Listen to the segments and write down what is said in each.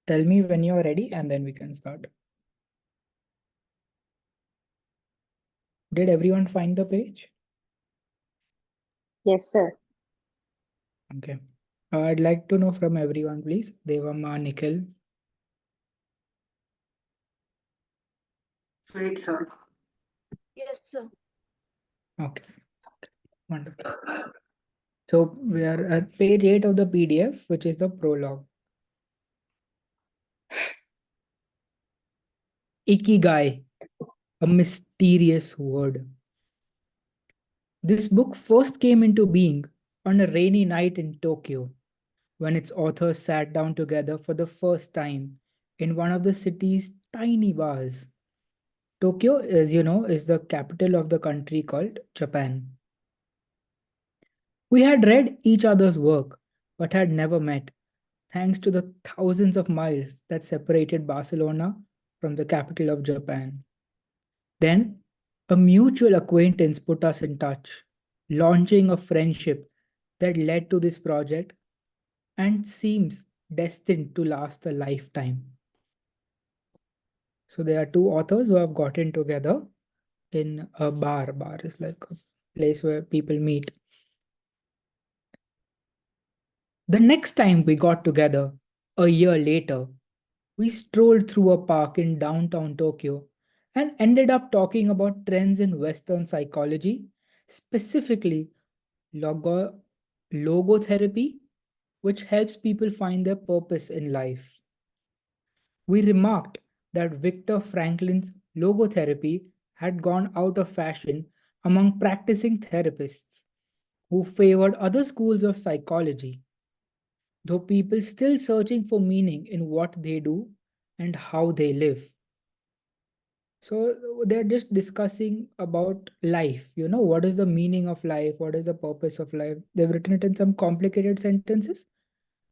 Tell me when you're ready and then we can start. Did everyone find the page? Yes, sir. Okay. I'd like to know from everyone, please. Devamma, Nikhil. Wait, sir. Yes, sir. Okay. Wonderful. So we are at page 8 of the PDF, which is the prologue. Ikigai, a mysterious word. This book first came into being on a rainy night in Tokyo when its authors sat down together for the first time in one of the city's tiny bars. Tokyo, as you know, is the capital of the country called Japan. We had read each other's work, but had never met, thanks to the thousands of miles that separated Barcelona from the capital of Japan. Then, a mutual acquaintance put us in touch, launching a friendship that led to this project and seems destined to last a lifetime. So, there are two authors who have gotten together in a bar. Bar is like a place where people meet. The next time we got together, a year later, we strolled through a park in downtown Tokyo and ended up talking about trends in Western psychology, specifically logo- logotherapy, which helps people find their purpose in life. We remarked that Viktor Franklin's logotherapy had gone out of fashion among practicing therapists who favored other schools of psychology, though people still searching for meaning in what they do and how they live. So they're just discussing about life. What is the meaning of life? What is the purpose of life? They've written it in some complicated sentences,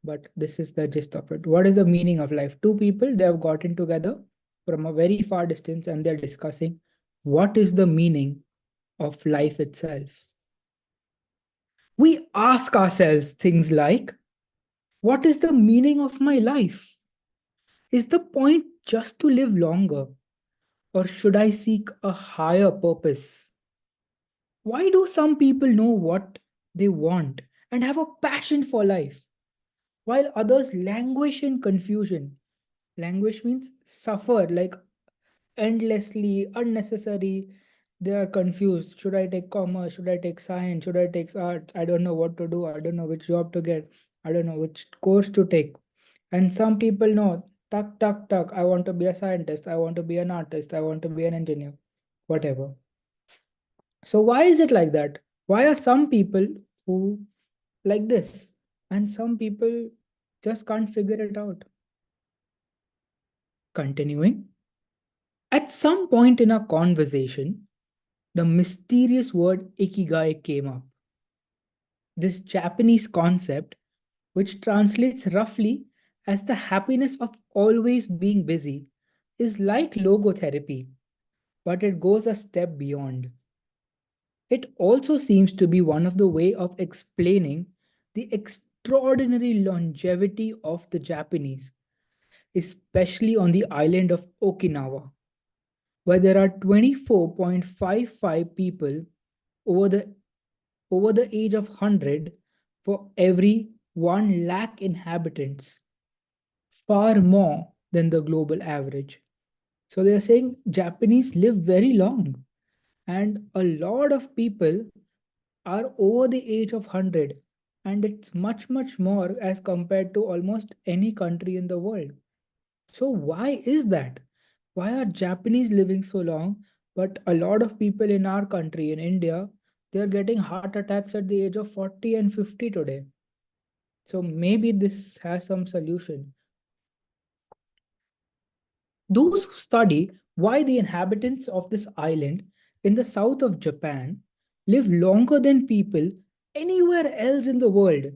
but this is the gist of it. What is the meaning of life? Two people, they have gotten together from a very far distance and they're discussing what is the meaning of life itself. We ask ourselves things like, what is the meaning of my life? Is the point just to live longer? Or should I seek a higher purpose? Why do some people know what they want and have a passion for life, while others languish in confusion? Languish means suffer like endlessly, unnecessary. They are confused. Should I take commerce? Should I take science? Should I take arts? I don't know what to do. I don't know which job to get. I don't know which course to take. And some people know, tuck, tuck, tuck. I want to be a scientist. I want to be an artist. I want to be an engineer. Whatever. So why is it like that? Why are some people who like this and some people just can't figure it out? Continuing. At some point in our conversation, the mysterious word ikigai came up. This Japanese concept, which translates roughly as the happiness of always being busy, is like logotherapy, but it goes a step beyond. It also seems to be one of the way of explaining the extraordinary longevity of the Japanese, especially on the island of Okinawa, where there are 24.55 people over the over the age of 100 for every 1 lakh inhabitants, far more than the global average. So they're saying Japanese live very long, and a lot of people are over the age of 100, and it's much, much more as compared to almost any country in the world. So, why is that? Why are Japanese living so long, but a lot of people in our country, in India, they're getting heart attacks at the age of 40 and 50 today? So, maybe this has some solution. Those who study why the inhabitants of this island in the south of Japan live longer than people anywhere else in the world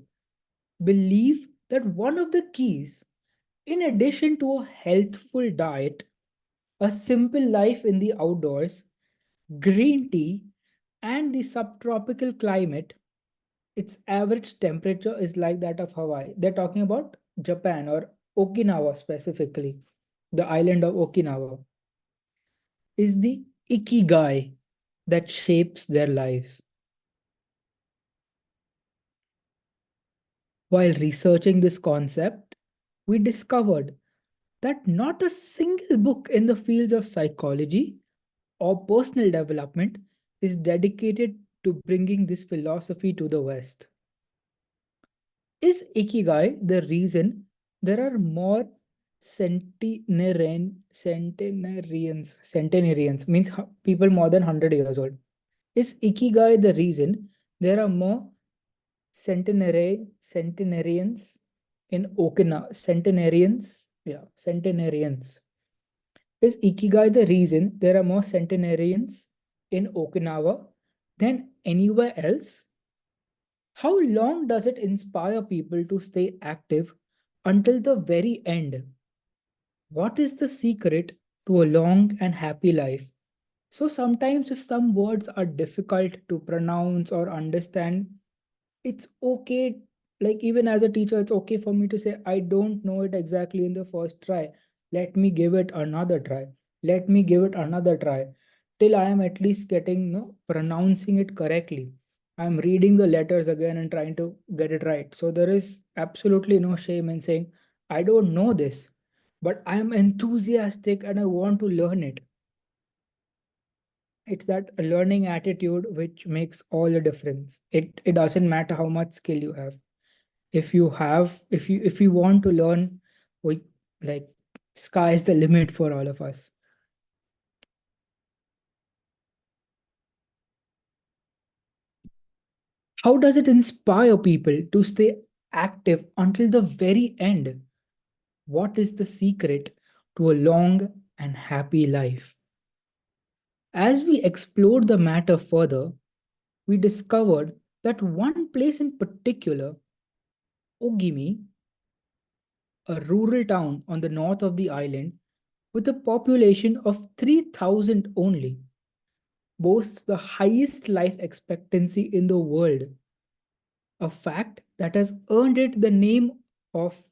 believe that one of the keys, in addition to a healthful diet, a simple life in the outdoors, green tea, and the subtropical climate, its average temperature is like that of Hawaii. They're talking about Japan or Okinawa specifically, the island of Okinawa, is the Ikigai that shapes their lives. While researching this concept, we discovered that not a single book in the fields of psychology or personal development is dedicated to bringing this philosophy to the West. Is Ikigai the reason there are more centenarians means people more than 100 years old? Is Ikigai the reason there are more centenarians in Okinawa? Centenarians. Is Ikigai the reason there are more centenarians in Okinawa than anywhere else? How long does it inspire people to stay active until the very end? What is the secret to a long and happy life? So sometimes, if some words are difficult to pronounce or understand, it's okay. Like, even as a teacher, it's okay for me to say, I don't know it exactly in the first try. Let me give it another try. Let me give it another try till I am at least getting, no, pronouncing it correctly. I'm reading the letters again and trying to get it right. So there is absolutely no shame in saying, I don't know this, but I am enthusiastic and I want to learn it. It's that learning attitude which makes all the difference. It doesn't matter how much skill you have. If you want to learn, we, like, sky is the limit for all of us. How does it inspire people to stay active until the very end? What is the secret to a long and happy life? As we explored the matter further, we discovered that one place in particular, Ogimi, a rural town on the north of the island with a population of 3,000 only, boasts the highest life expectancy in the world, a fact that has earned it the name of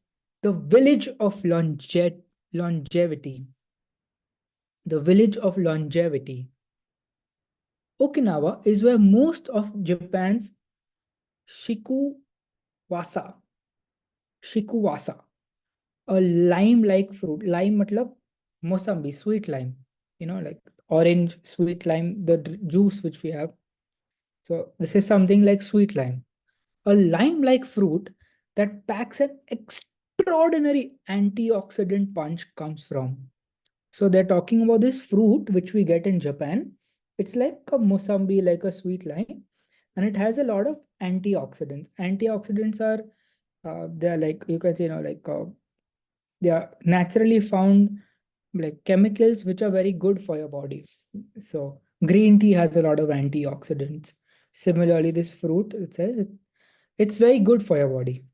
the village of longevity. The village of longevity. Okinawa is where most of Japan's shikuwasa, shikuwasa, a lime-like fruit. Lime matlab Mosambbi, sweet lime. Like orange sweet lime, the juice which we have. So this is something like sweet lime, a lime-like fruit that packs an extraordinary antioxidant punch comes from. So they're talking about this fruit which we get in Japan. It's like a Mosambbi, like a sweet lime, and it has a lot of antioxidants. Antioxidants are they're like, you can say, they are naturally found, like chemicals which are very good for your body. So green tea has a lot of antioxidants. Similarly, this fruit, it says it's very good for your body.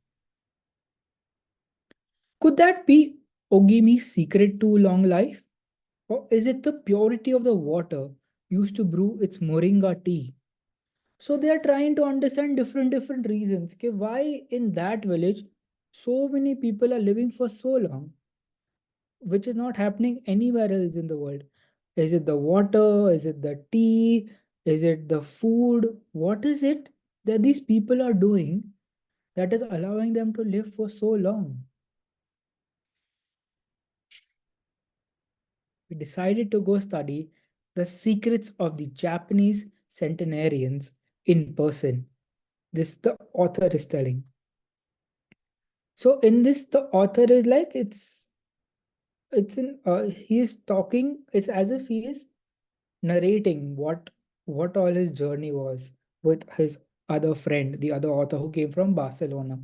Could that be Ogimi's secret to long life? Or is it the purity of the water used to brew its moringa tea? So they are trying to understand different reasons. Okay, why in that village so many people are living for so long, which is not happening anywhere else in the world. Is it the water? Is it the tea? Is it the food? What is it that these people are doing that is allowing them to live for so long? We decided to go study the secrets of the Japanese centenarians in person. This the author is telling. So in this, the author is like, it's in he is talking. It's as if he is narrating what all his journey was with his other friend, the other author who came from Barcelona.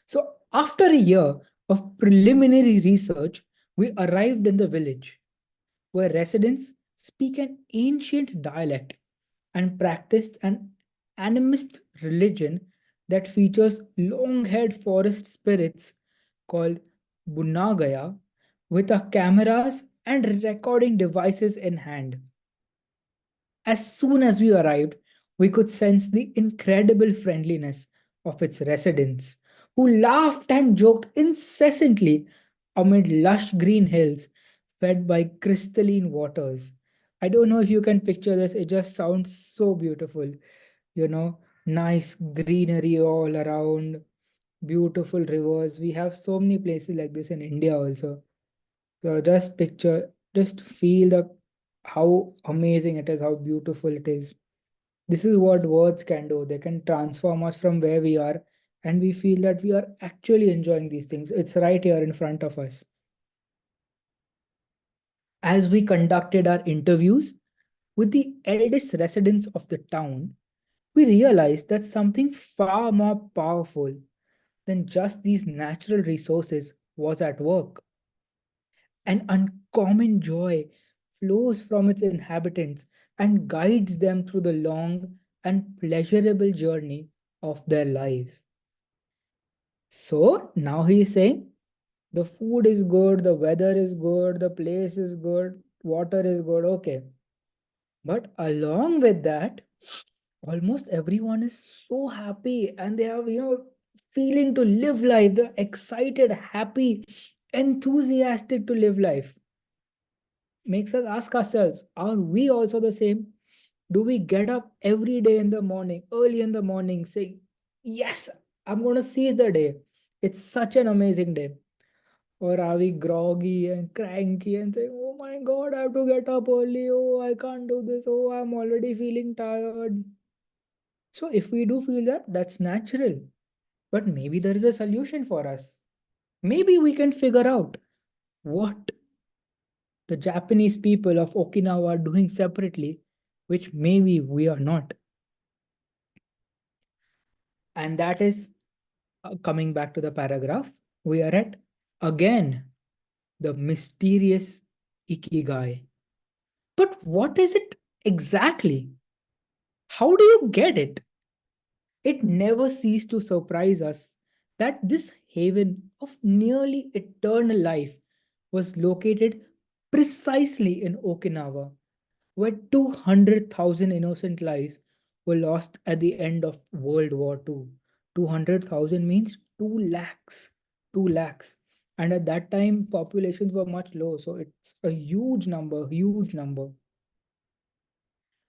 So after a year of preliminary research, we arrived in the village where residents speak an ancient dialect and practiced an animist religion that features long-haired forest spirits called Bunagaya with our cameras and recording devices in hand. As soon as we arrived, we could sense the incredible friendliness of its residents, who laughed and joked incessantly amid lush green hills fed by crystalline waters. I don't know if you can picture this, it just sounds so beautiful. You know, nice greenery all around, beautiful rivers. We have so many places like this in India also. So just picture, just feel the how amazing it is, how beautiful it is. This is what words can do. They can transform us from where we are, and we feel that we are actually enjoying these things. It's right here in front of us. As we conducted our interviews with the eldest residents of the town, we realized that something far more powerful than just these natural resources was at work. An uncommon joy flows from its inhabitants and guides them through the long and pleasurable journey of their lives. So now he is saying the food is good, the weather is good, the place is good, water is good, okay. But along with that, almost everyone is so happy and they have, feeling to live life. They're excited, happy, enthusiastic to live life. Makes us ask ourselves, are we also the same? Do we get up every day in the morning, early in the morning, saying, yes, I'm going to seize the day? It's such an amazing day. Or are we groggy and cranky and saying, oh my God, I have to get up early. Oh, I can't do this. Oh, I'm already feeling tired. So, if we do feel that, that's natural. But maybe there is a solution for us. Maybe we can figure out what the Japanese people of Okinawa are doing separately, which maybe we are not. And that is coming back to the paragraph, we are at again the mysterious Ikigai. But what is it exactly? How do you get it? It never ceased to surprise us that this haven of nearly eternal life was located precisely in Okinawa, where 200,000 innocent lives were lost at the end of World War II. 200,000 means 2 lakhs. 2 lakhs. And at that time, populations were much low. So it's a huge number,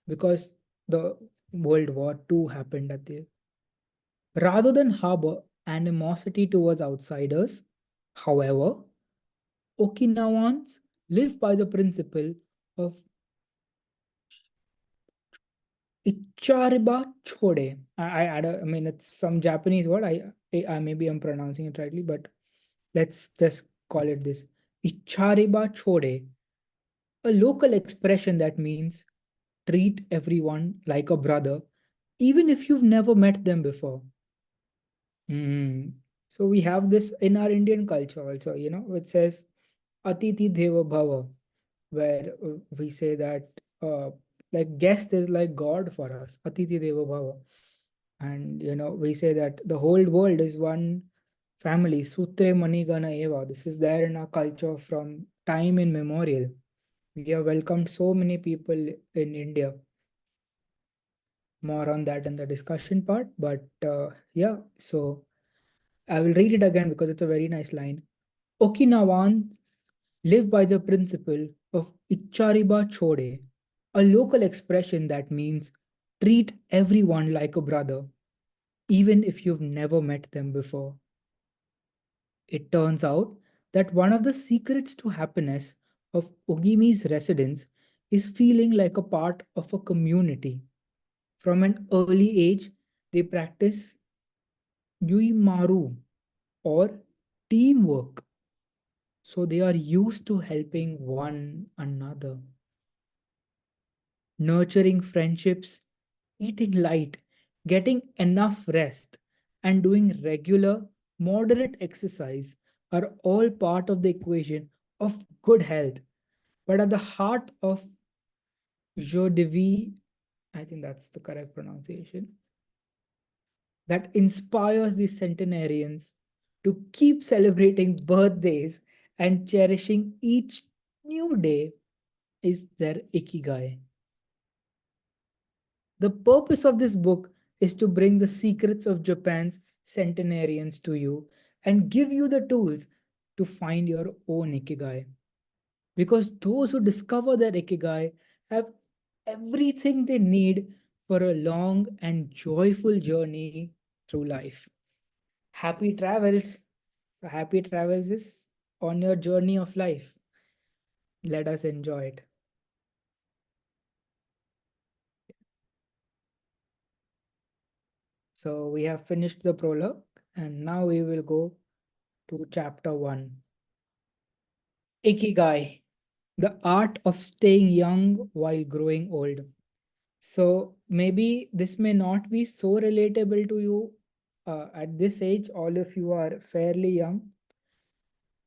because the World War II happened at the. Rather than harbor animosity towards outsiders, however, Okinawans live by the principle of Ichariba chode. I mean, it's some Japanese word. I maybe I'm pronouncing it rightly, but let's just call it this. Ichariba chode, a local expression that means treat everyone like a brother, even if you've never met them before. Mm. So we have this in our Indian culture also, which says Atiti Deva Bhava, where we say that like guest is like God for us, Atiti Deva Bhava. And we say that the whole world is one family, Sutre Manigana Eva. This is there in our culture from time immemorial. We have welcomed so many people in India. More on that in the discussion part. But yeah, so I will read it again because it's a very nice line. Okinawans live by the principle of Ichariba Chode, a local expression that means treat everyone like a brother, even if you've never met them before. It turns out that one of the secrets to happiness of Ogimi's residents is feeling like a part of a community. From an early age, they practice Yuimaru or teamwork. So they are used to helping one another, nurturing friendships, eating light, getting enough rest, and doing regular, moderate exercise are all part of the equation of good health. But at the heart of joie de vie, I think that's the correct pronunciation, that inspires the centenarians to keep celebrating birthdays and cherishing each new day is their ikigai. The purpose of this book is to bring the secrets of Japan's centenarians to you and give you the tools to find your own ikigai. Because those who discover their ikigai have everything they need for a long and joyful journey through life. Happy travels. So happy travels is on your journey of life. Let us enjoy it. So we have finished the prologue and now we will go to chapter 1. Ikigai, the art of staying young while growing old. So maybe this may not be so relatable to you at this age. All of you are fairly young,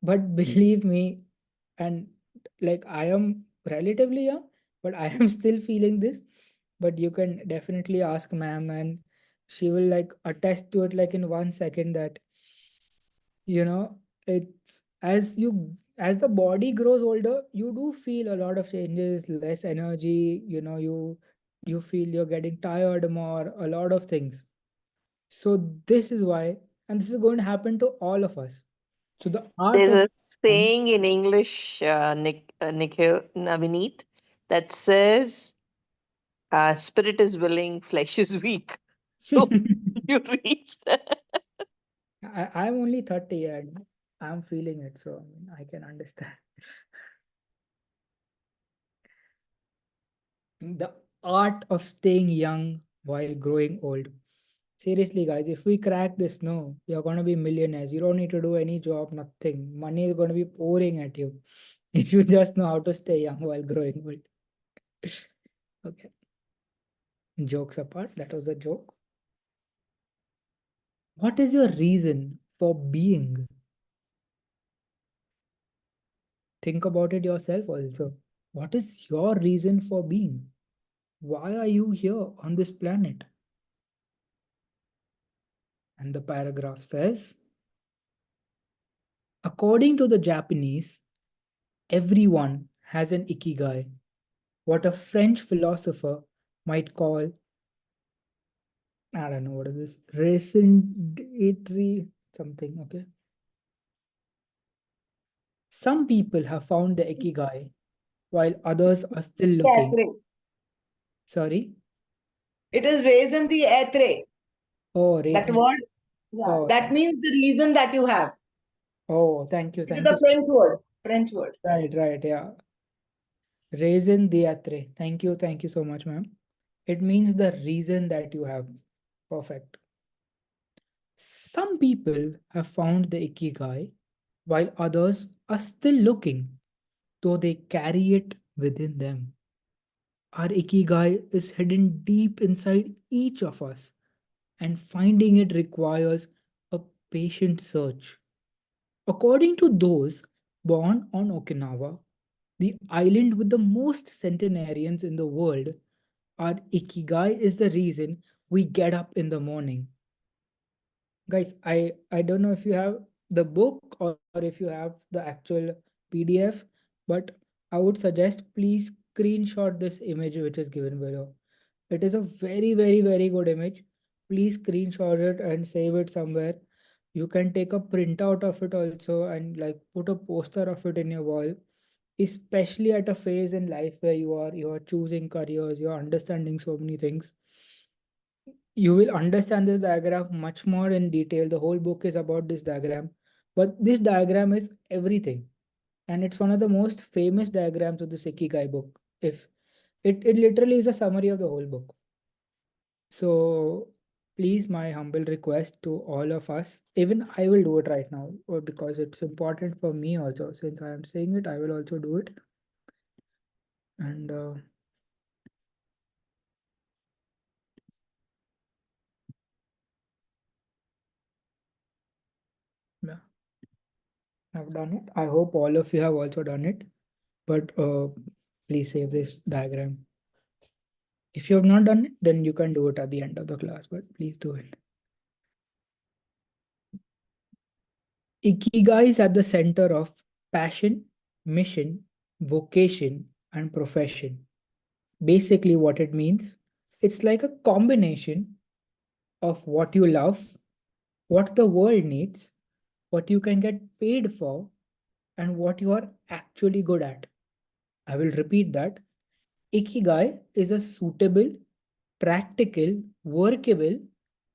but believe me, and like I am relatively young, but I am still feeling this. But you can definitely ask ma'am, and she will like attest to it like in 1 second that you know it's as the body grows older, you do feel a lot of changes, less energy, you feel you're getting tired more, a lot of things. So this is why, and this is going to happen to all of us. So the art There's of a saying in English, Nikhil, Navneet, that says, spirit is willing, flesh is weak. So you reach that. I'm only 30 and I'm feeling it, so I mean, I can understand. The art of staying young while growing old. Seriously, guys, if we crack this, no, you're going to be millionaires. You don't need to do any job, nothing. Money is going to be pouring at you if you just know how to stay young while growing old. Okay, jokes apart, that was a joke. What is your reason for being? Think about it yourself also. What is your reason for being? Why are you here on this planet? And the paragraph says, according to the Japanese, everyone has an ikigai, what a French philosopher might call, I don't know what is this, reciprocity something, okay? Some people have found the ikigai while others are still looking. Atre. Sorry? It is raison d'être. Oh, That racing. word, yeah, Oh, that means the reason that you have. oh, thank you, It is thank you. a French word. French word. Right, right, yeah. Raisin diatre. Thank you so much, ma'am. It means the reason that you have. Perfect. Some people have found the ikigai while others are still looking, though they carry it within them. Our ikigai is hidden deep inside each of us, and finding it requires a patient search. According to those born on Okinawa, the island with the most centenarians in the world, our ikigai is the reason we get up in the morning. Guys, I don't know if you have the book or if you have the actual PDF, but I would suggest please screenshot this image which is given below. It is a very good image. Please screenshot it and save it somewhere. You can take a printout of it also and like put a poster of it in your wall, especially at a phase in life where you are choosing careers, you're understanding so many things. You will understand this diagram much more in detail. The whole book is about this diagram, but this diagram is everything, and it's one of the most famous diagrams of the Ikigai book. If it literally is a summary of the whole book. So please, my humble request to all of us, even I will do it right now because it's important for me also. Since I am saying it, I will also do it. And yeah, I've done it. I hope all of you have also done it. But please save this diagram. If you have not done it, then you can do it at the end of the class, but please do it. Ikigai is at the center of passion, mission, vocation, and profession. Basically, what it means, it's like a combination of what you love, what the world needs, what you can get paid for, and what you are actually good at. I will repeat that. Ikigai is a suitable, practical, workable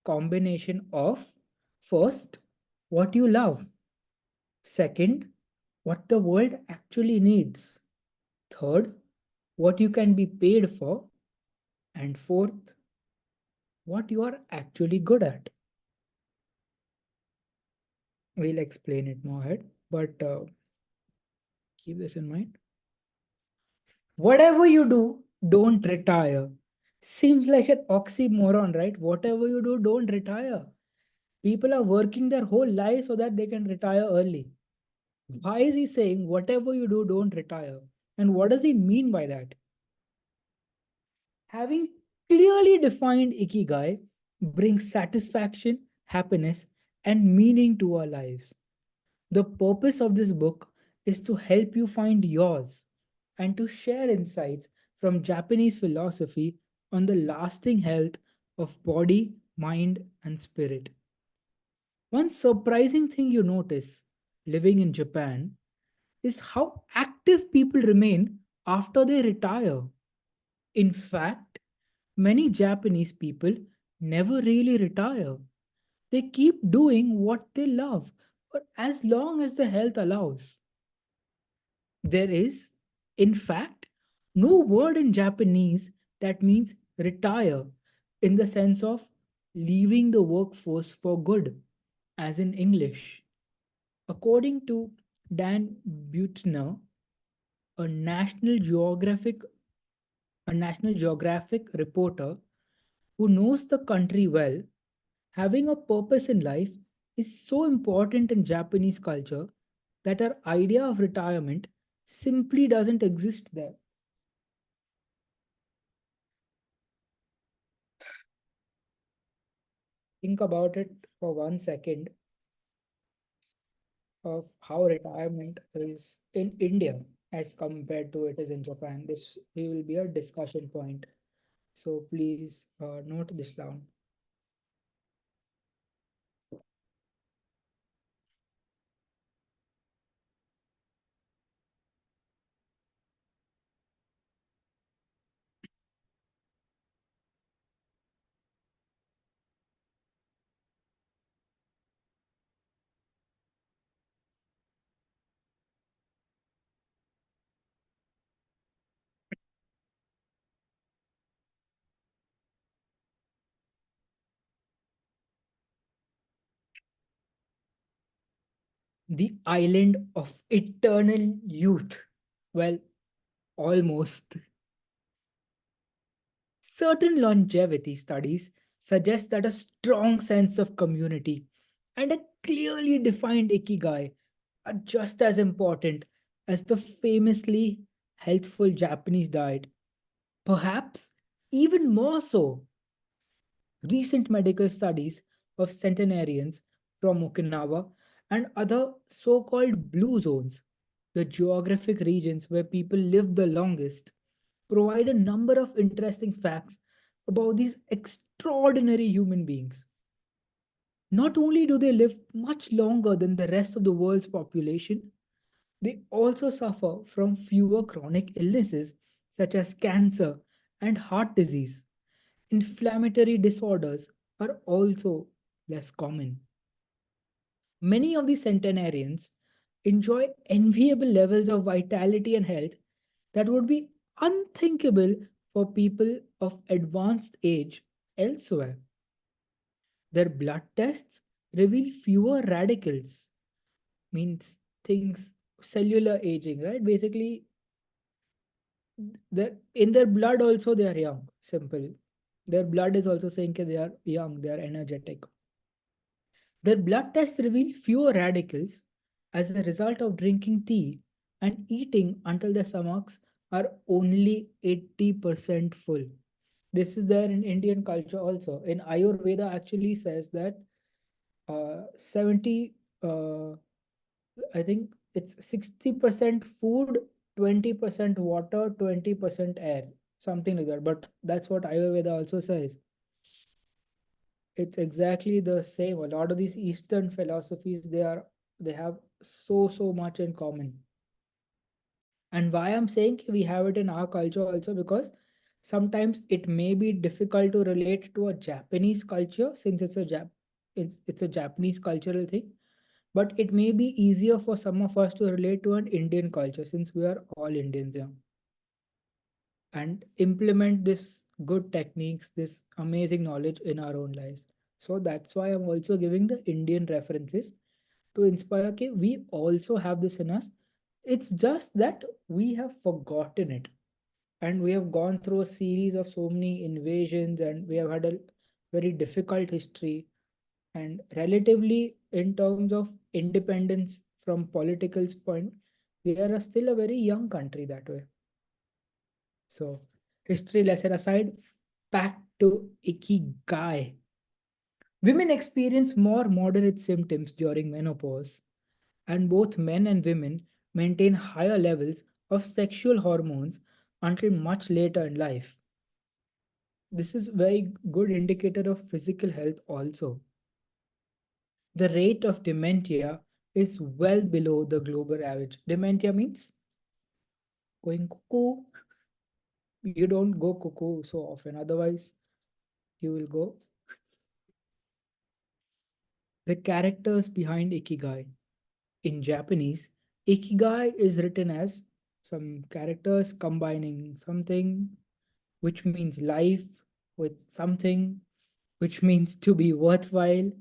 combination of first, what you love, second, what the world actually needs, third, what you can be paid for, and fourth, what you are actually good at. We'll explain it more ahead, but keep this in mind. Whatever you do, don't retire. Seems like an oxymoron, right? Whatever you do, don't retire. People are working their whole life so that they can retire early. Why is he saying whatever you do, don't retire? And what does he mean by that? Having clearly defined Ikigai brings satisfaction, happiness, and meaning to our lives. The purpose of this book is to help you find yours and to share insights from Japanese philosophy on the lasting health of body, mind, and spirit. One surprising thing you notice living in Japan is how active people remain after they retire. In fact, many Japanese people never really retire. They keep doing what they love for as long as the health allows. There is, in fact, no word in Japanese that means retire in the sense of leaving the workforce for good, as in English. According to Dan Buettner, a National Geographic reporter who knows the country well, having a purpose in life is so important in Japanese culture that our idea of retirement simply doesn't exist there. Think about it for 1 second of how retirement is in India as compared to it is in Japan. This will be a discussion point. So please note this down. The island of eternal youth. Well, almost. Certain longevity studies suggest that a strong sense of community and a clearly defined ikigai are just as important as the famously healthful Japanese diet, perhaps even more so. Recent medical studies of centenarians from Okinawa and other so called blue zones, the geographic regions where people live the longest, provide a number of interesting facts about these extraordinary human beings. Not only do they live much longer than the rest of the world's population, they also suffer from fewer chronic illnesses such as cancer and heart disease. Inflammatory disorders are also less common. Many of these centenarians enjoy enviable levels of vitality and health that would be unthinkable for people of advanced age elsewhere. Their blood tests reveal fewer radicals, means things cellular aging, right? Basically, in their blood also they are young. Simple. Their blood is also saying that they are young, they are energetic. Their blood tests reveal fewer radicals as a result of drinking tea and eating until their stomachs are only 80% full. This is there in Indian culture also. In Ayurveda actually says that 70, I think it's 60% food, 20% water, 20% air, something like that. But that's what Ayurveda also says. it's exactly the same. A lot of these Eastern philosophies, they have so much in common. And why I'm saying we have it in our culture also, because sometimes it may be difficult to relate to a Japanese culture, since it's a Japanese cultural thing. But it may be easier for some of us to relate to an Indian culture, since we are all Indians here, and implement this good techniques, this amazing knowledge in our own lives. So that's why I'm also giving the Indian references to inspire. Okay, we also have this in us. It's just that we have forgotten it, and we have gone through a series of so many invasions, and we have had a very difficult history. And relatively, in terms of independence from political point, we are still a very young country that way. So, history lesson aside, back to Ikigai. Women experience more moderate symptoms during menopause, and both men and women maintain higher levels of sexual hormones until much later in life. This is very good indicator of physical health also. The rate of dementia is well below the global average. Dementia means going cuckoo. You don't go cuckoo so often, otherwise you will go. The characters behind Ikigai. In Japanese, Ikigai is written as some characters combining something which means life with something which means to be worthwhile,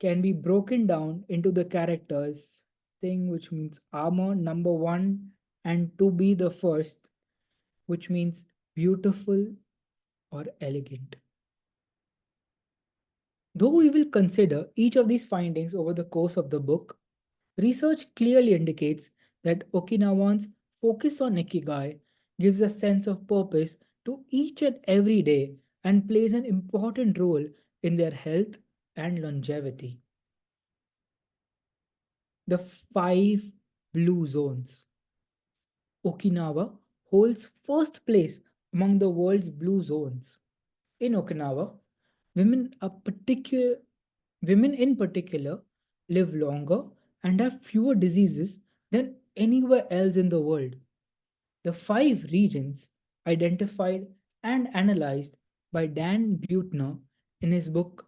can be broken down into the characters thing which means armor number 1 and to be the first, which means beautiful or elegant. Though we will consider each of these findings over the course of the book, research clearly indicates that Okinawans' focus on Ikigai gives a sense of purpose to each and every day and plays an important role in their health and longevity. The 5 blue zones. Okinawa holds first place among the world's blue zones. In Okinawa, women are particular women in particular live longer and have fewer diseases than anywhere else in the world. The 5 regions identified and analyzed by Dan Buettner in his book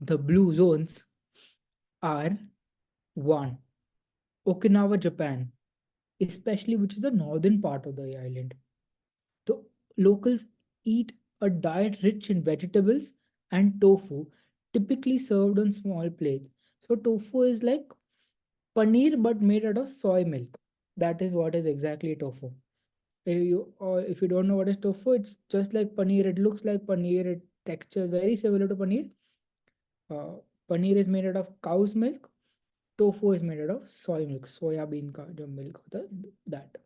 The Blue Zones are 1. Okinawa, Japan, especially which is the northern part of the island. The locals eat a diet rich in vegetables and tofu, typically served on small plates. So tofu is like paneer but made out of soy milk. That is what is exactly tofu. If you don't know what is tofu, it's just like paneer. It looks like paneer. It texture very similar to paneer. Uh, Paneer is made out of cow's milk. Tofu is made out of soy milk. Soya bean का जो milk होता है, that.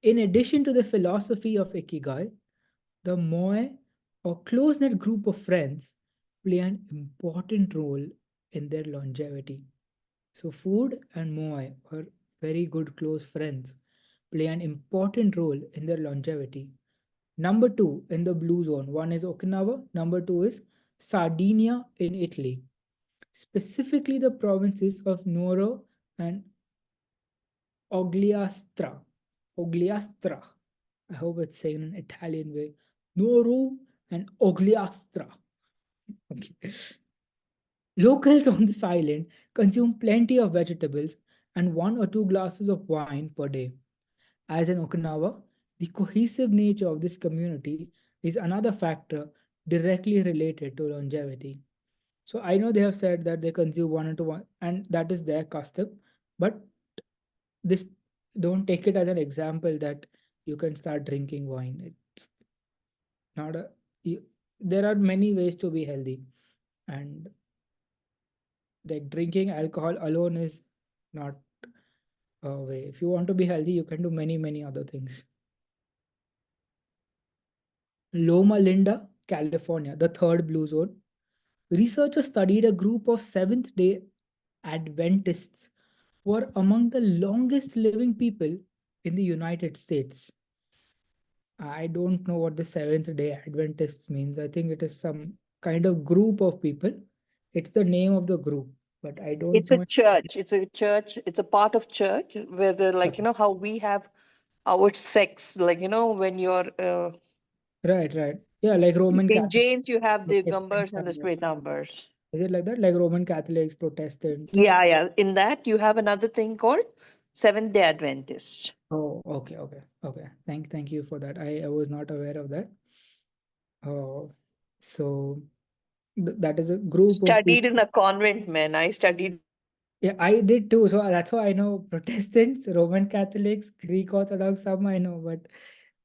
In addition to the philosophy of Ikigai, the moe or close knit group of friends play an important role in their longevity. So, food and moe, or very good close friends, play an important role in their longevity. Number 2 in the blue zone, one is Okinawa, number 2 is Sardinia in Italy, specifically the provinces of Nuoro and Ogliastra. Ogliastra. I hope it's saying in an Italian way. Nuoro and Ogliastra. Okay. Locals on this island consume plenty of vegetables and 1 or 2 glasses of wine per day. As in Okinawa, the cohesive nature of this community is another factor directly related to longevity. So I know they have said that they consume 1 or 2 wine, and that is their custom, but this don't take it as an example that you can start drinking wine. It's not a you, there are many ways to be healthy, and like drinking alcohol alone is not a way. If you want to be healthy, you can do many other things. Loma Linda, California, the third blue zone. Researchers studied a group of Seventh day Adventists who are among the longest living people in the United States. I don't know what the Seventh Day Adventists means. I think it is some kind of group of people. It's the name of the group, but I don't It's a know. church. It's a church. It's a part of church where the, like, Okay. how we have our sects, like, when you're Right, right. Yeah, like Roman in Catholic, Jains, you have the Protestants Gambars and have the that. Svetambars. Is it like that? Like Roman Catholics, Protestants. Yeah, yeah. In that, you have another thing called Seventh Day Adventist. Oh, okay, okay, okay. Thank you for that. I was not aware of that. Oh, so that is a group of Studied people. in a convent, man. I studied. Yeah, I did too. So that's why I know Protestants, Roman Catholics, Greek Orthodox, some I know, but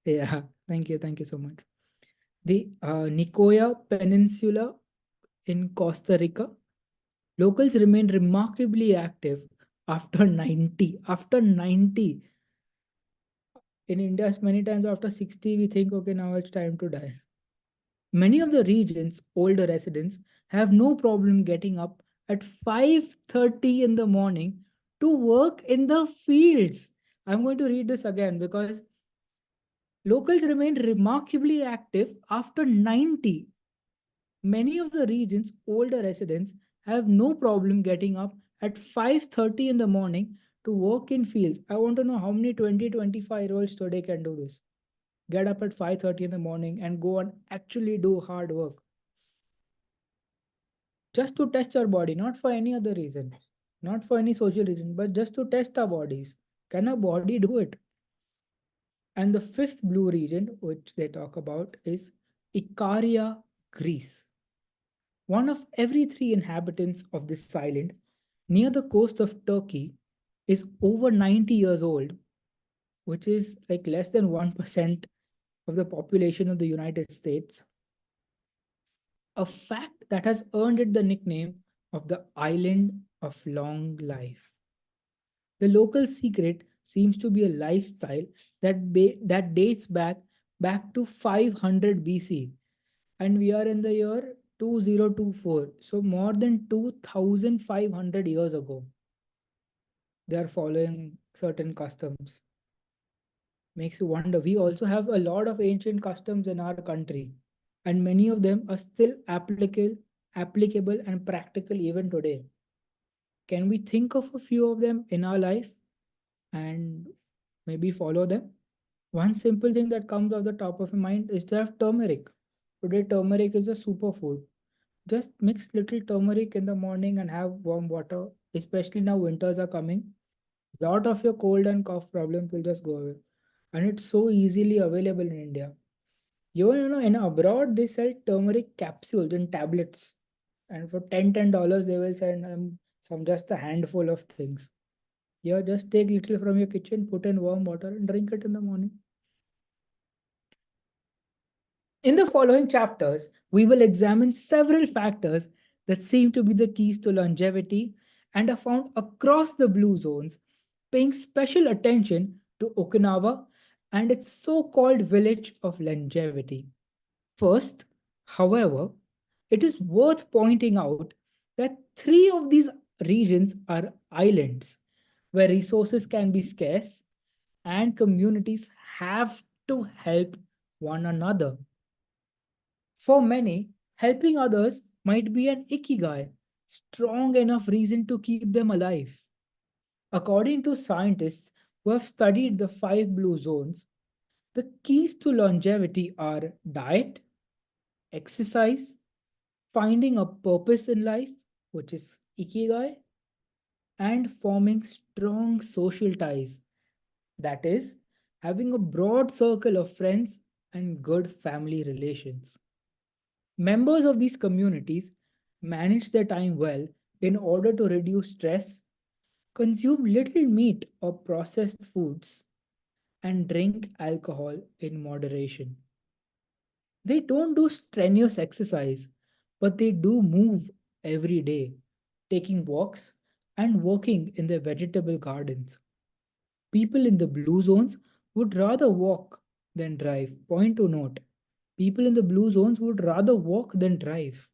yeah, thank you so much. The Nicoya Peninsula in Costa Rica, locals remain remarkably active after 90. After 90. In India, many times after 60, we think, okay, now it's time to die. Many of the region's older residents have no problem getting up at 5:30 in the morning to work in the fields. I'm going to read this again because locals remain remarkably active after 90. Many of the region's older residents have no problem getting up at 5:30 in the morning to work in fields. I want to know how many 20-25-year-olds today can do this. Get up at 5:30 in the morning and go and actually do hard work. Just to test your body, not for any other reason, not for any social reason, but just to test our bodies. Can our body do it? And the fifth blue region, which they talk about, is Icaria, Greece. One of every three inhabitants of this island near the coast of Turkey is over 90 years old, which is like less than 1% of the population of the United States. A fact that has earned it the nickname of the Island of Long Life. The local secret seems to be a lifestyle that dates back to 500 BC, and we are in the year 2024, so more than 2500 years ago. They are following certain customs. Makes you wonder. We also have a lot of ancient customs in our country, and many of them are still applicable and practical even today. Can we think of a few of them in our life and maybe follow them? One simple thing that comes off the top of my mind is to have turmeric. Today, turmeric is a superfood. Just mix little turmeric in the morning and have warm water, especially now winters are coming. A lot of your cold and cough problems will just go away. And it's so easily available in India. Even in abroad, they sell turmeric capsules in tablets. And for $10, they will send some just a handful of things. Yeah, just take little from your kitchen, put in warm water, and drink it in the morning. In the following chapters, we will examine several factors that seem to be the keys to longevity and are found across the blue zones, paying special attention to Okinawa and its so called village of longevity. First, however, it is worth pointing out that three of these regions are islands where resources can be scarce and communities have to help one another. For many, helping others might be an ikigai, strong enough reason to keep them alive. According to scientists who have studied the five blue zones, the keys to longevity are diet, exercise, finding a purpose in life, which is ikigai, and forming strong social ties, that is, having a broad circle of friends and good family relations. Members of these communities manage their time well in order to reduce stress, consume little meat or processed foods, and drink alcohol in moderation. They don't do strenuous exercise, but they do move every day, taking walks and working in their vegetable gardens. People in the blue zones would rather walk than drive. Point to note. People in the blue zones would rather walk than drive.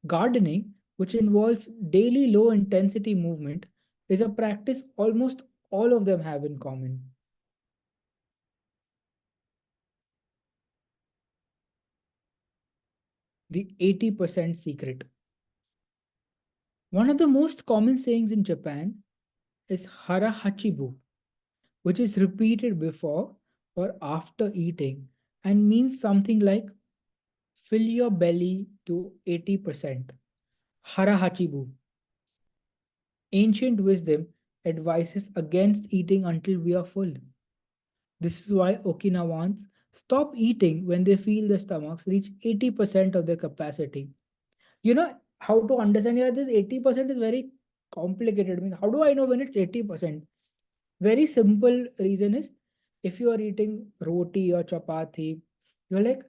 Gardening, which involves daily low intensity movement, is a practice almost all of them have in common. the 80% secret. One of the most common sayings in Japan is hara hachibu, which is repeated before or after eating and means something like fill your belly to 80%. Hara hachibu. Ancient wisdom advises against eating until we are full. This is why Okinawans stop eating when they feel their stomachs reach 80% of their capacity. You know how to understand here this 80% is very complicated. I mean, how do I know when it's 80%? Very simple reason is if you are eating roti or chapati, you're like,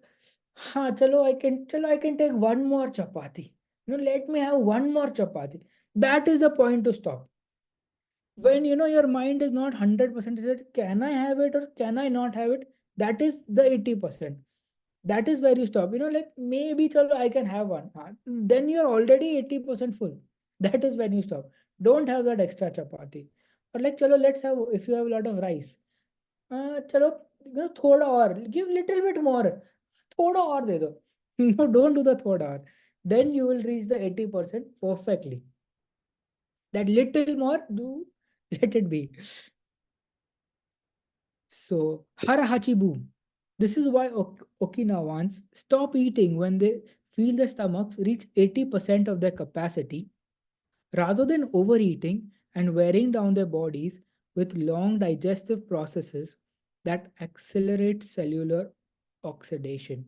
ha, chalo, I can take one more chapati. No, let me have one more chapati. That is the point to stop. When your mind is not 100% is it, can I have it or can I not have it? That is the 80%. That is where you stop. Like maybe chalo, I can have one. Then you're already 80% full. That is when you stop. Don't have that extra chapati. Or like chalo, let's have if you have a lot of rice. Chalo, thoda or give little bit more. Thoda or de do. No, don't do the thoda or. Then you will reach the 80% perfectly. That little more, do let it be. So, harahachi boom. This is why Okinawans stop eating when they feel their stomachs reach 80% of their capacity, rather than overeating and wearing down their bodies with long digestive processes that accelerate cellular oxidation,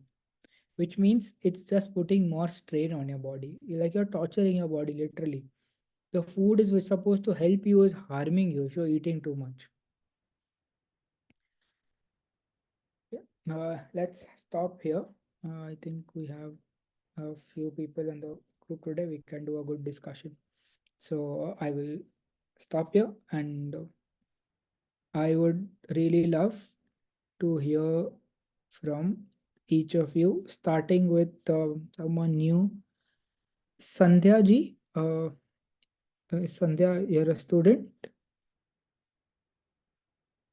which means it's just putting more strain on your body. Like you're torturing your body literally. The food is supposed to help you is harming you if you're eating too much. Yeah. Let's stop here. I think we have a few people in the group today. We can do a good discussion. So I will stop here, and I would really love to hear from each of you, starting with someone new. Sandhya ji, Sandhya, you're a student.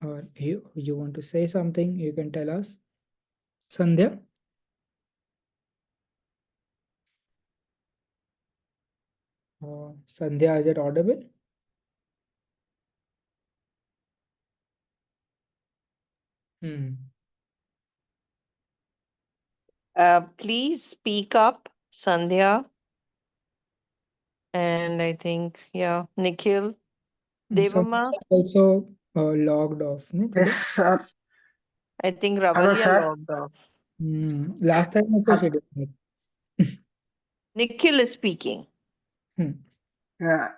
Or you want to say something, you can tell us. Sandhya? Sandhya, is it audible? Please speak up, Sandhya. And I think, yeah, Nikhil, Devama, Sandhya is also logged off today. Yes, sir. I think Hello, Ravalya sir. logged off. Last time also she did not. Nikhil is speaking. Yeah.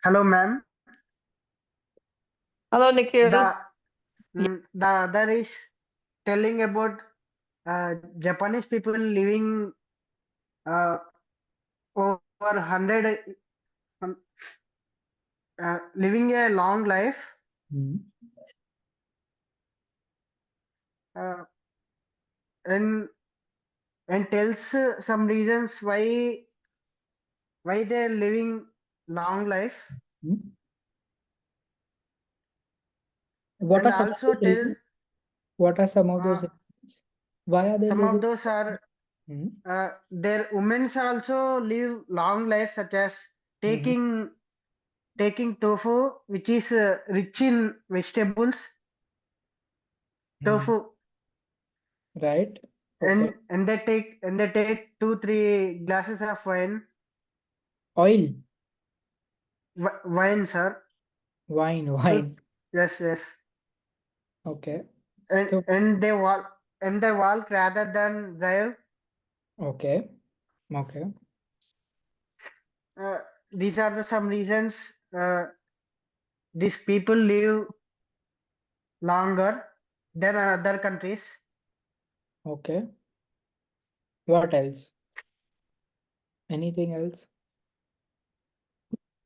Hello, ma'am. Hello, Nikhil. The other is telling about Japanese people living over 100, living a long life, and tells some reasons why they're living long life, What and are some of also those tells reasons? What are some of those reasons? Why are they some of living? those are their women's also live long life, such as taking tofu, which is rich in vegetables. Tofu, Right. Okay. and they take 2-3 glasses of wine. Oil. Wine, sir. Wine. Yes. Okay. And So they walk rather than drive. okay. These are the some reasons these people live longer than other countries. Okay. What else? Anything else?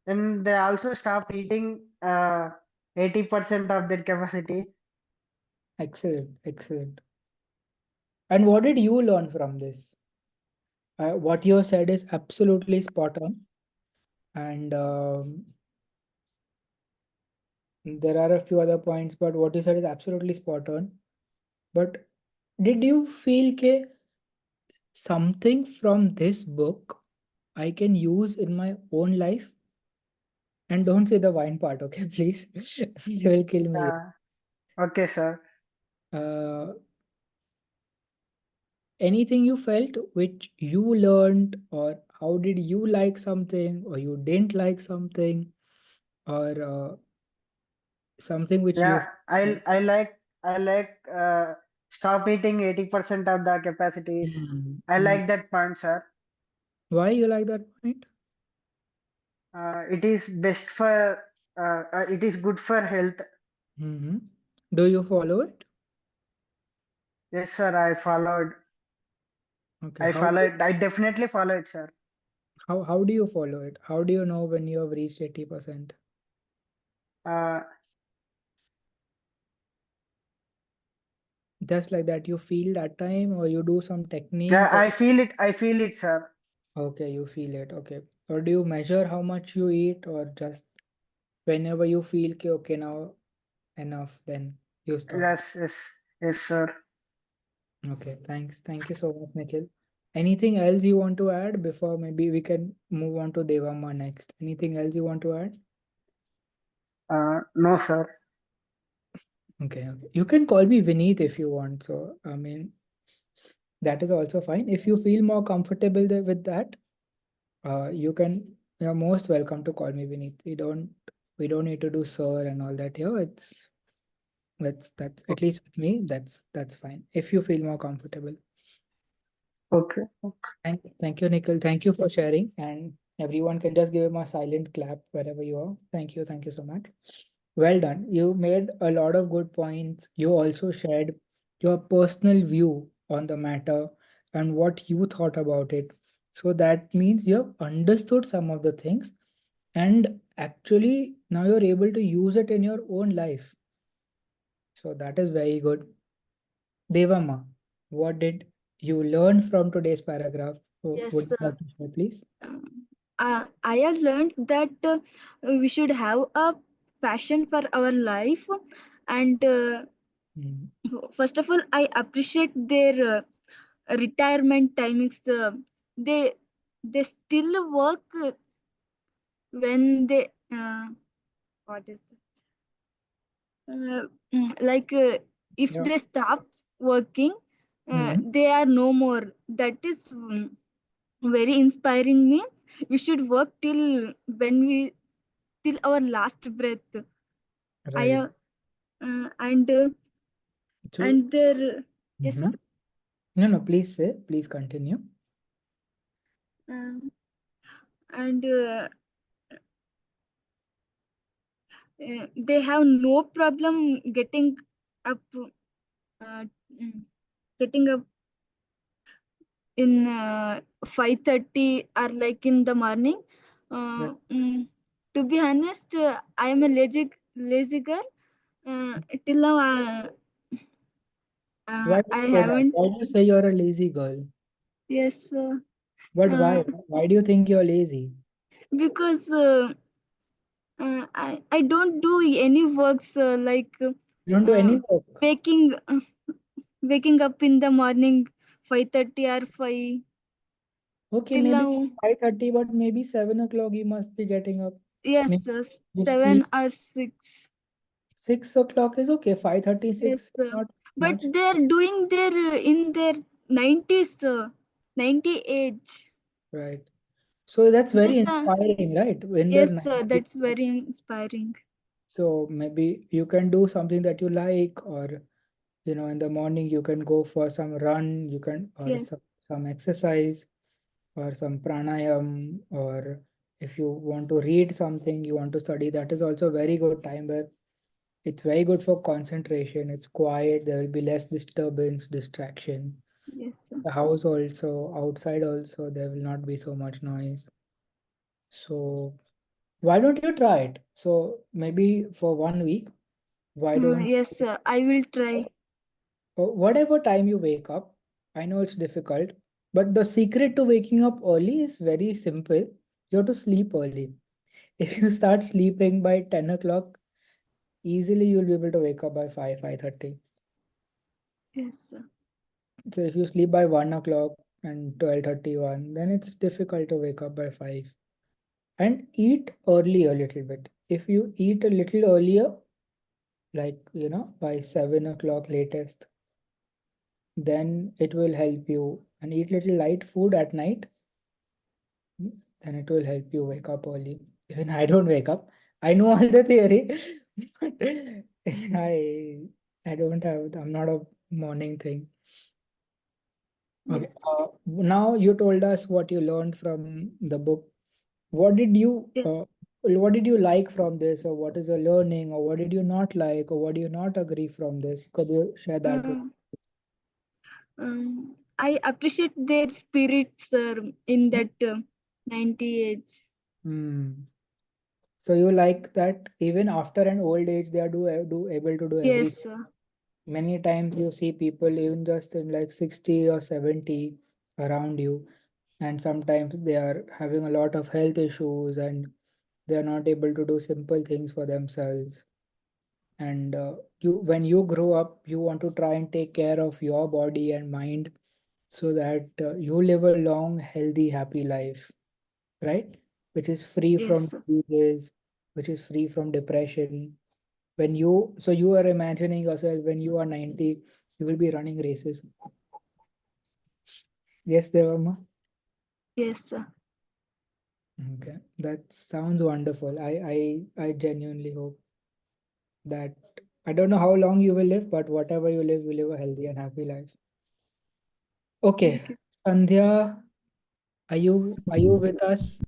And they also stop eating 80% of their capacity. Excellent. And what did you learn from this? What you said is absolutely spot on. And there are a few other points, but what you said is absolutely spot on. But did you feel something from this book I can use in my own life? And don't say the wine part, okay, please. They will kill me. Okay, sir. Uh, anything you felt which you learned, or how did you like something, or you didn't like something, or something which you Yeah, I like stop eating 80% of the capacities. Mm, I mm. like that point, sir. Why you like that point? It is best for it is good for health. Hmm. Do you follow it? Yes, sir. Okay, I follow it. I definitely follow it, sir. how do you follow it? How do you know when you have reached 80%? Uh, Just like that, you feel that time, or you do some yeah, technique, or I feel it, sir. okay, you feel it, okay. Or do you measure how much you eat, or just whenever you feel okay, okay, now enough, then you stop? Yes, sir. Okay, thanks. Thank you so much, Nikhil. Anything else you want to add before maybe we can move on to Devamma next? Anything else you want to add? No, sir. Okay, okay. You can call me Vineet if you want. So, I mean, that is also fine. If you feel more comfortable with that, you're most welcome to call me Vineet. We don't need to do sir and all that here. That's at least with me, that's fine. If you feel more comfortable. Okay. Thank you, Nikhil. Thank you for sharing. And everyone can just give him a silent clap wherever you are. Thank you so much. Well done. You made a lot of good points. You also shared your personal view on the matter and what you thought about it. So that means you have understood some of the things, and actually now you're able to use it in your own life. So that is very good. Devama, what did you learn from today's paragraph? Would Yes, you like to share, please? I have learned that we should have a passion for our life, and Mm, first of all, I appreciate their retirement timings. They they still work when they what is like if yeah. they stop working, Mm, they are no more. That is very inspiring me. We should work till our last breath. I right. have and So, their yes sir. mhm. No, no, please say, please continue. Um, and they have no problem up uh, mm, getting up in 5:30 or like in the morning. Yeah. To be honest, I am a lazy girl. Till now, Why do I you say that? haven't. Why do you say you're a lazy girl? Yes, But uh, why? Why do you think you're lazy? because I don't do any works like You don't do uh, any work. waking waking up in the morning 5:30 or 5 Okay, till maybe now. 5:30, but maybe 7 o'clock you must be getting up. Maybe Yes, you 7 sleep or 6. 6 o'clock is okay. Yes, 5:36 is not but much. they're doing their in their 90s, 90 age. Right. So that's very Just inspiring, right? In their yes, 90s. that's very inspiring. So maybe you can do something that you like, or in the morning you can go for some run, you can, or Yes, some exercise, or some pranayam, or if you want to read something, you want to study, that is also a very good time where it's very good for concentration. It's quiet, there will be less disturbance, distraction. yes, The house also, outside also, there will not be so much noise. So why don't you try it? So maybe for 1 week, why don't yes, I will try. whatever time you wake up, I know it's difficult, but the secret to waking up early is very simple. You have to sleep early. If you start sleeping by 10 o'clock, easily you'll be able to wake up by 5, 5:30. Yes, So if you sleep by 1 o'clock, and 12:31, then it's difficult to wake up by 5. And eat early a little bit. If you eat a little earlier, like by 7 o'clock latest, then it will help you. And eat little light food at night, then it will help you wake up early. Even I don't wake up. I know all the theory, but I don't have. I'm not a morning thing. Okay. Now you told us what you learned from the book. What did you Yeah. what did you like from this, or what is your learning, or what did you not like, or what do you not agree from this? Could you share that with? I appreciate their spirits in that 90 age. Hmm. So you like that even after an old age they are do able to do everything. Yes, Many times you see people even just in like 60 or 70 around you, and sometimes they are having a lot of health issues and they are not able to do simple things for themselves. And you when you grow up, you want to try and take care of your body and mind so that you live a long, healthy, happy life, right? Which is free from yes, diseases, which is free from depression. You are imagining yourself when you are 90, you will be running races. Yes, Devama. yes, Okay, that sounds wonderful. I genuinely hope that I don't know how long you will live, but whatever you live a healthy and happy life. Okay, thank you. Sandhya, are you with us?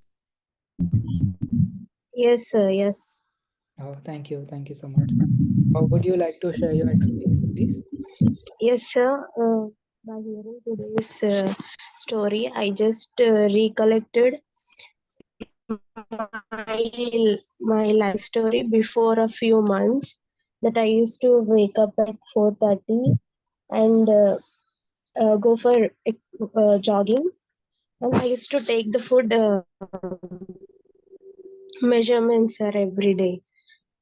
Yes, sir. Yes. Oh, thank you so much. How would you like to share your experience, please? Yes, sir. By hearing today's story, I just recollected my life story before a few months that I used to wake up at 4:30 and go for jogging, and I used to take the food measurements, sir, every day.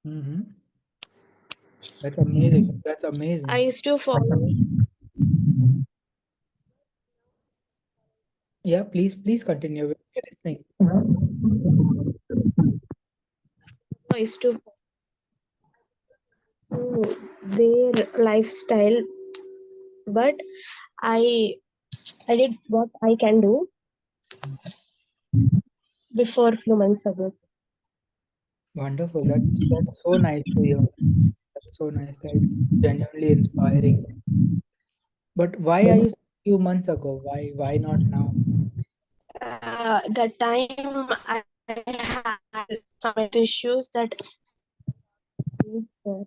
Mm-hmm. That's amazing. That's I amazing. used to follow. Yeah, please continue with your listening. I used to follow their lifestyle, but I I did what I can do before a few months ago. Wonderful. That's so nice to hear. That's so nice. That's genuinely inspiring. But why are you few months ago? Why not now? The time I had some health issues that uh,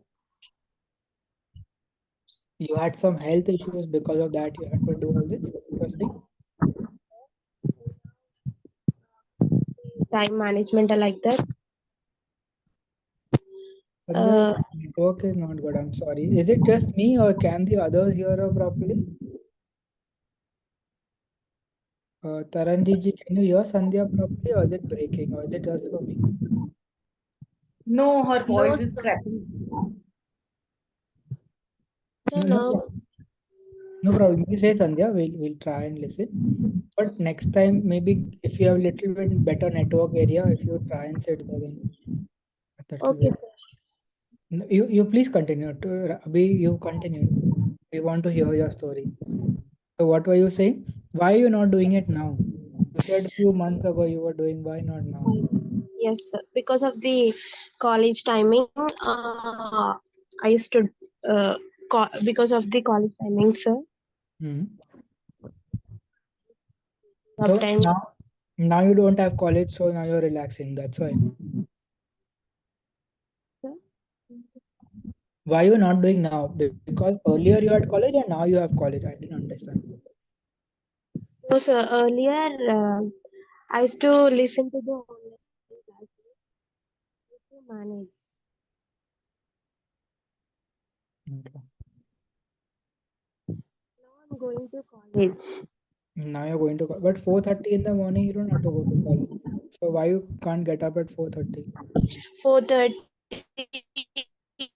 You had some health issues because of that you had to do all this? You're saying? time management are like that. Sandhya, Uh, your network is not good. I'm sorry. Is it just me or can the others hear her properly? Taranji ji, can you hear Sandhya properly or is it breaking or is it just for me? No, her No, voice is sir. cracking. so No now, problem. No problem. You say Sandhya, we'll try and listen. But next time, maybe if you have a little bit better network area, if you try and sit there, then that will okay, be. No, you please continue. Abhi, you continue. We want to hear your story. So what were you saying? Why are you not doing it now? You said a few months ago you were doing. Why not now? yes, sir. Because of the college timing, I used to because of the college timing, sir. Hmm. Of So time, now you don't have college, so now you're relaxing. That's why. sir. Why are you not doing now? Because earlier you had college and now you have college. I didn't understand. So, sir, earlier I used to listen to the online classes to manage. Okay. Now I'm going to college. Now you're going to, but 4:30 in the morning you don't have to go to college. So why you can't get up at 4:30? 4:30,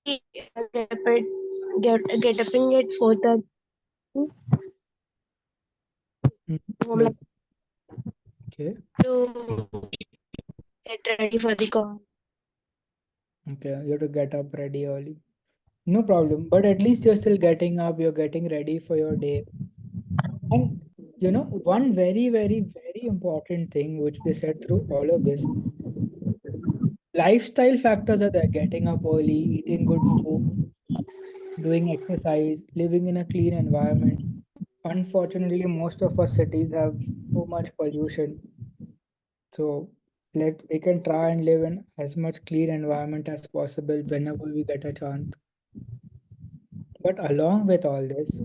get up at get up at 4:30. So I'm like Okay. to get ready for the call. Okay. You have to get up ready early. No problem. But at least you're still getting up, you're getting ready for your day. And one very, very, very important thing which they said through all of this, lifestyle factors are there: getting up early, eating good food, doing exercise, living in a clean environment. Unfortunately, most of our cities have so much pollution. So we can try and live in as much clean environment as possible whenever we get a chance. But along with all this,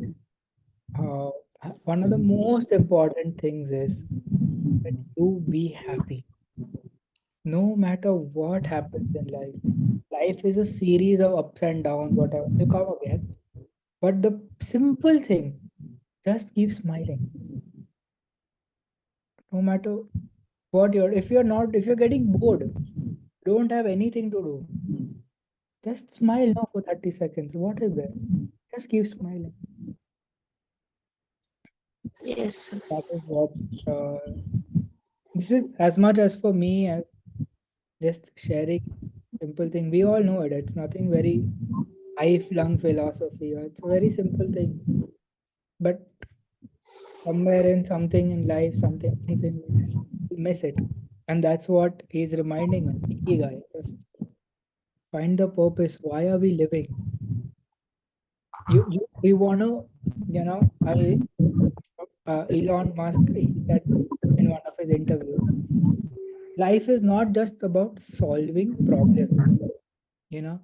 uh, one of the most important things is that you be happy. No matter what happens in life, life is a series of ups and downs, whatever will come again. But the simple thing, just keep smiling. No matter what if you're getting bored, don't have anything to do, just smile now for 30 seconds. What is there? Just keep smiling. Yes. That is what uh, this is as much as for me as just sharing simple thing. We all know it. It's nothing very high flung philosophy. It's a very simple thing. But somewhere in something in life, something, we miss it. And that's what he's reminding us. Ikigai. Just find the purpose. Why are we living? We want to, Elon Musk, he said in one of his interviews, life is not just about solving problems. You know,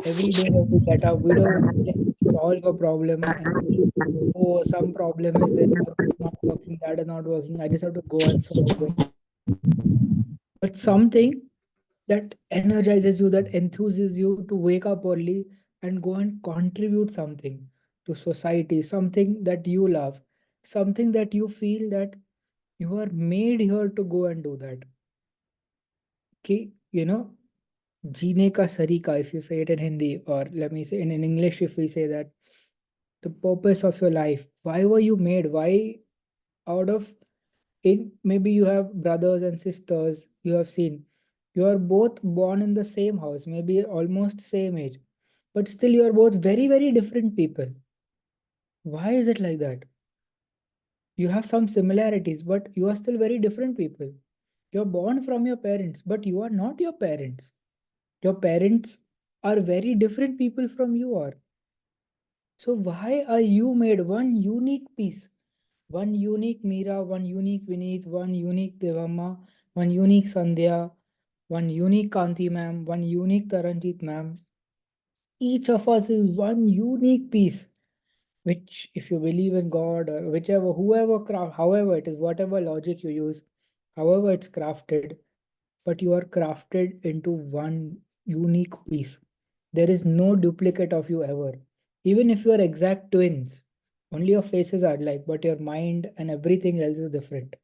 every day when we get up, we don't solve a problem and oh, some problem is there, this is not working, that is not working. I just have to go and solve it. But something that energizes you, that enthuses you to wake up early and go and contribute something to society, something that you love, something that you feel that you are made here to go and do that. Okay, जीने का सरीका, if you say it in Hindi, or let me say in English, if we say that the purpose of your life, why were you made? Why out of it? Maybe you have brothers and sisters, you have seen, you are both born in the same house, maybe almost same age, but still you are both very, very different people. Why is it like that? You have some similarities, but you are still very different people. You're born from your parents, but you are not your parents. Your parents are very different people from you are. So why are you made one unique piece? One unique Meera, one unique Vineet, one unique Devamma, one unique Sandhya, one unique Kanti ma'am, one unique Taranjit ma'am. Each of us is one unique piece, which if you believe in God or whichever, whoever craft, however it is, whatever logic you use, however it's crafted, but you are crafted into one unique piece. There is no duplicate of you ever. Even if you are exact twins, only your faces are alike, but your mind and everything else is different.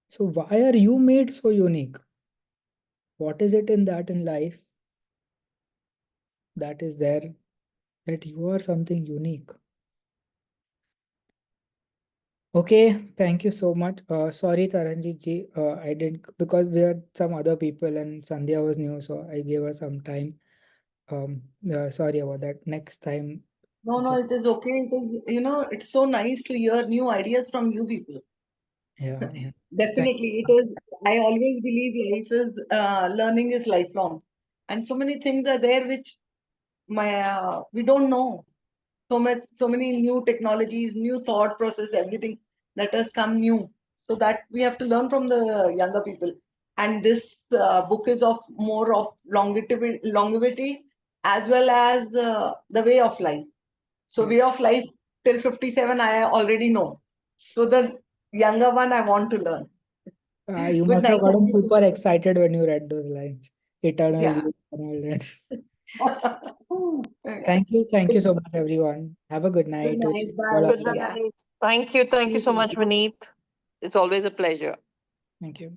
So why are you made so unique? What is it in that in life that is there that you are something unique? Okay, thank you so much. Sorry, Taranjit ji, I didn't, because we had some other people and Sandhya was new, so I gave her some time. Sorry about that. Next time. No, no, Okay. it is okay. It is, it's so nice to hear new ideas from you people. Yeah. Thank Definitely, it is. I always believe life is learning is lifelong, and so many things are there which we don't know. So many new technologies, new thought process, everything that has come new. So that we have to learn from the younger people. And this book is of more of longevity as well as the way of life. So way of life till 57, I already know. So the younger one, I want to learn. You Good must have night. gotten super excited when you read those lines. Eternal Yeah. youth and all that. Yeah. Thank you so much, everyone. Have a good night. Good We'll night. see you all Bye. Good again. Yeah. night. Thank you so much, Vineet. It's always a pleasure. Thank you.